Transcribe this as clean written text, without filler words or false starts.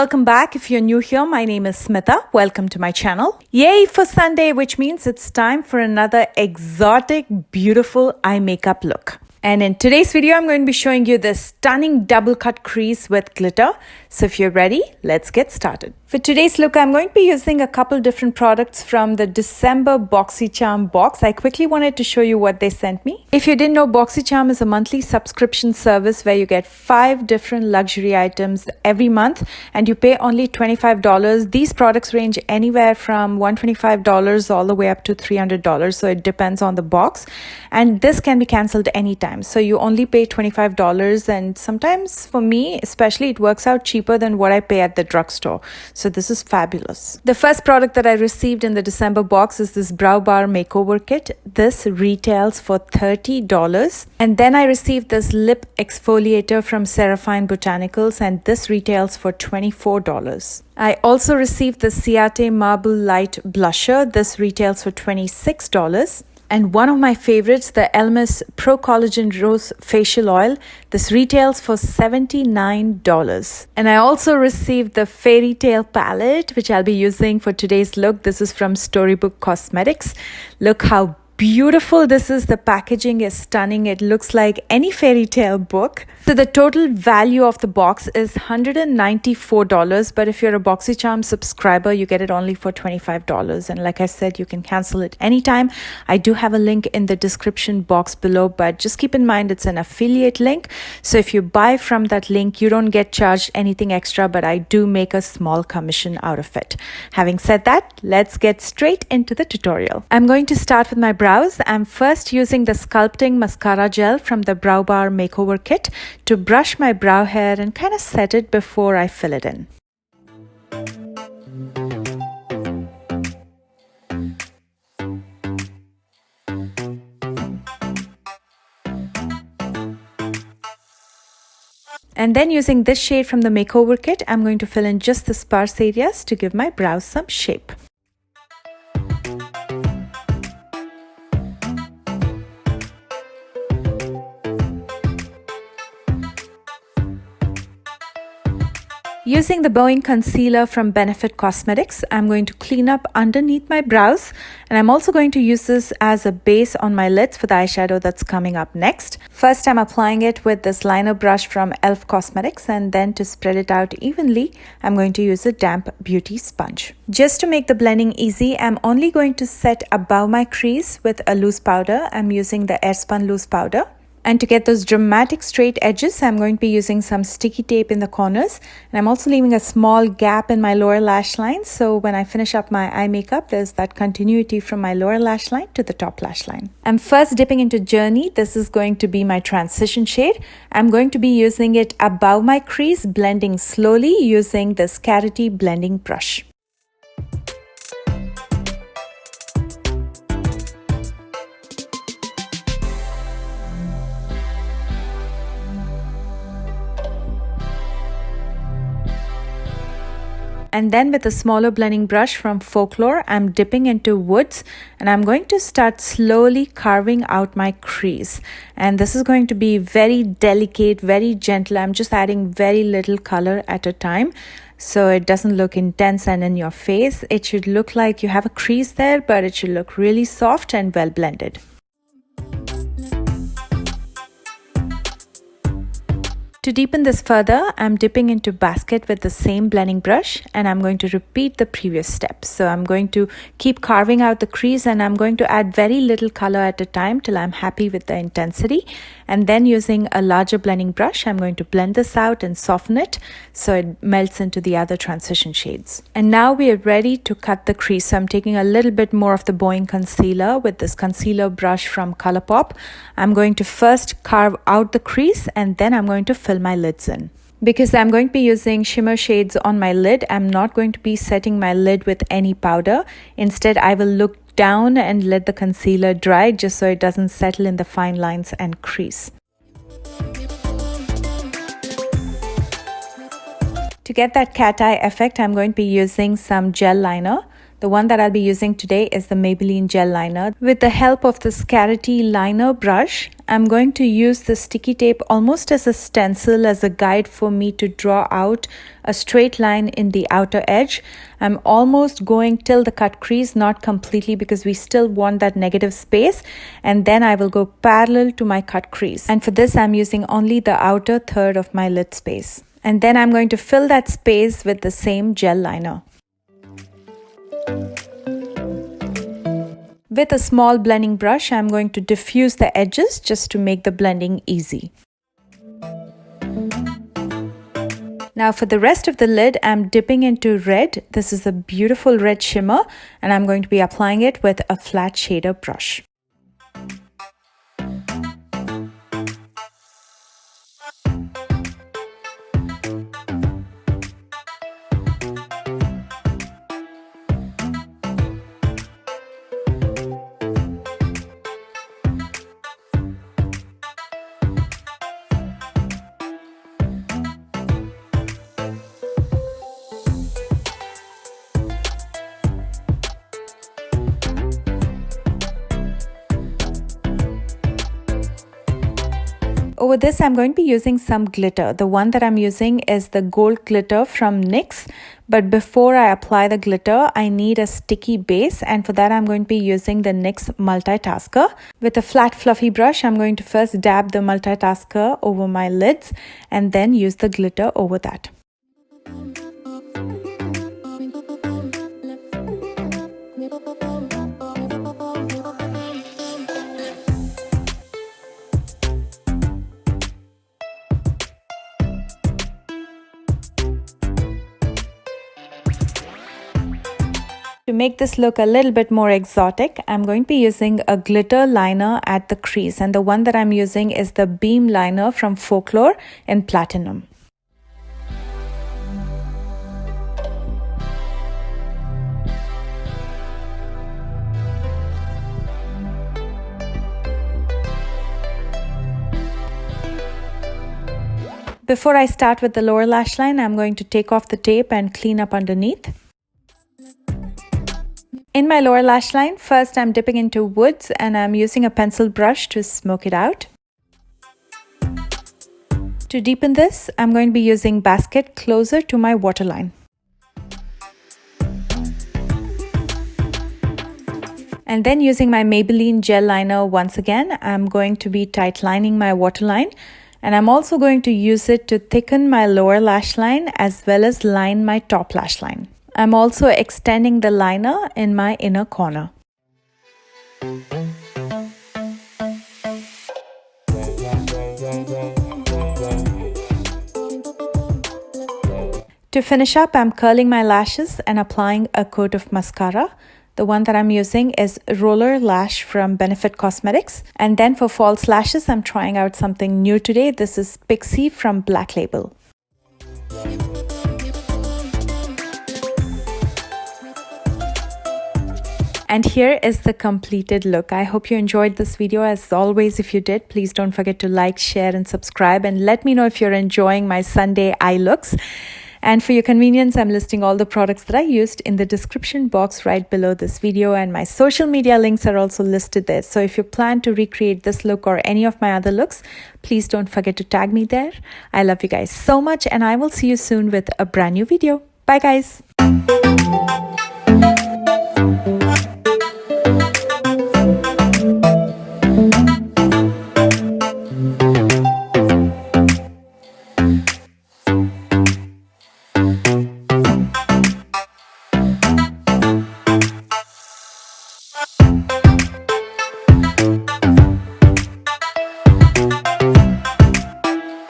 Welcome back. If you're new here, my name is Smitha. Welcome to my channel. Yay for Sunday, which means it's time for another exotic, beautiful eye makeup look. And in today's video, I'm going to be showing you this stunning double cut crease with glitter. So if you're ready, let's get started. For today's look, I'm going to be using a couple different products from the December boxycharm box. I quickly wanted to show you what they sent me. If you didn't know, boxycharm is a monthly subscription service where you get 5 different luxury items every month and you pay only $25. These products range anywhere from $125 all the way up to $300. So it depends on the box. And this can be cancelled anytime. So you only pay $25, and sometimes for me, especially, it works out cheaper than what I pay at the drugstore. So this is fabulous. The first product that I received in the December box is this Brow Bar Makeover Kit. This retails for $30. And then I received this lip exfoliator from Serafine Botanicals, and this retails for $24. I also received the Ciate Marble Light Blusher. This retails for $26. And one of my favorites, the Elmer's Pro Collagen Rose Facial Oil. This retails for $79. And I also received the Fairy Tale palette, which I'll be using for today's look. This is from Storybook Cosmetics. Look how beautiful this is. The packaging is stunning. It looks like any fairy tale book. So the total value of the box is $194, but if you're a boxycharm subscriber, you get it only for $25. And like I said, you can cancel it anytime. I do have a link in the description box below, but just keep in mind it's an affiliate link. So if you buy from that link, you don't get charged anything extra, but I do make a small commission out of it. Having said that, let's get straight into the tutorial. I'm going to start with my brows. I'm first using the sculpting mascara gel from the Brow Bar Makeover Kit to brush my brow hair and kind of set it before I fill it in. And then using this shade from the Makeover Kit, I'm going to fill in just the sparse areas to give my brows some shape. Using the Bowing Concealer from Benefit Cosmetics, I'm going to clean up underneath my brows, and I'm also going to use this as a base on my lids for the eyeshadow that's coming up next. First, I'm applying it with this liner brush from e.l.f. Cosmetics, and then to spread it out evenly, I'm going to use a damp beauty sponge. Just to make the blending easy, I'm only going to set above my crease with a loose powder. I'm using the Airspun loose powder. And to get those dramatic straight edges, I'm going to be using some sticky tape in the corners. And I'm also leaving a small gap in my lower lash line. So when I finish up my eye makeup, there's that continuity from my lower lash line to the top lash line. I'm first dipping into Journey. This is going to be my transition shade. I'm going to be using it above my crease, blending slowly using this Carity blending brush. And then with a smaller blending brush from Folklore, I'm dipping into Woods, and I'm going to start slowly carving out my crease. And this is going to be very delicate, very gentle. I'm just adding very little color at a time, so it doesn't look intense and in your face. It should look like you have a crease there, but it should look really soft and well blended. To deepen this further, I'm dipping into Basket with the same blending brush, and I'm going to repeat the previous steps. So I'm going to keep carving out the crease, and I'm going to add very little color at a time till I'm happy with the intensity. And then using a larger blending brush, I'm going to blend this out and soften it so it melts into the other transition shades. And now we are ready to cut the crease. So I'm taking a little bit more of the Bowing Concealer with this concealer brush from ColourPop. I'm going to first carve out the crease, and then I'm going to fill my lids in. Because I'm going to be using shimmer shades on my lid, I'm not going to be setting my lid with any powder. Instead, I will look down and let the concealer dry just so it doesn't settle in the fine lines and crease. To get that cat eye effect, I'm going to be using some gel liner The one that I'll be using today is the Maybelline Gel Liner. With the help of the Scarity Liner brush, I'm going to use the sticky tape almost as a stencil, as a guide for me to draw out a straight line in the outer edge. I'm almost going till the cut crease, not completely because we still want that negative space. And then I will go parallel to my cut crease. And for this, I'm using only the outer third of my lid space. And then I'm going to fill that space with the same gel liner. With a small blending brush, I'm going to diffuse the edges just to make the blending easy. Now for the rest of the lid, I'm dipping into red. This is a beautiful red shimmer, and I'm going to be applying it with a flat shader brush. Over this, I'm going to be using some glitter. The one that I'm using is the gold glitter from NYX. But before I apply the glitter, I need a sticky base. And for that, I'm going to be using the NYX Multitasker. With a flat fluffy brush, I'm going to first dab the Multitasker over my lids and then use the glitter over that. To make this look a little bit more exotic, I'm going to be using a glitter liner at the crease, and the one that I'm using is the Beam Liner from Folklore in Platinum. Before I start with the lower lash line, I'm going to take off the tape and clean up underneath. In my lower lash line, first I'm dipping into woods and I'm using a pencil brush to smoke it out. To deepen this, I'm going to be using Basket closer to my waterline. And then using my Maybelline Gel Liner once again, I'm going to be tight lining my waterline. And I'm also going to use it to thicken my lower lash line as well as line my top lash line. I'm also extending the liner in my inner corner. To finish up, I'm curling my lashes and applying a coat of mascara. The one that I'm using is Roller Lash from Benefit Cosmetics. And then for false lashes, I'm trying out something new today. This is Pixie from Black Label. And here is the completed look. I hope you enjoyed this video. As always, if you did, please don't forget to like, share, and subscribe. And let me know if you're enjoying my Sunday eye looks. And for your convenience, I'm listing all the products that I used in the description box right below this video. And my social media links are also listed there. So if you plan to recreate this look or any of my other looks, please don't forget to tag me there. I love you guys so much, and I will see you soon with a brand new video. Bye, guys.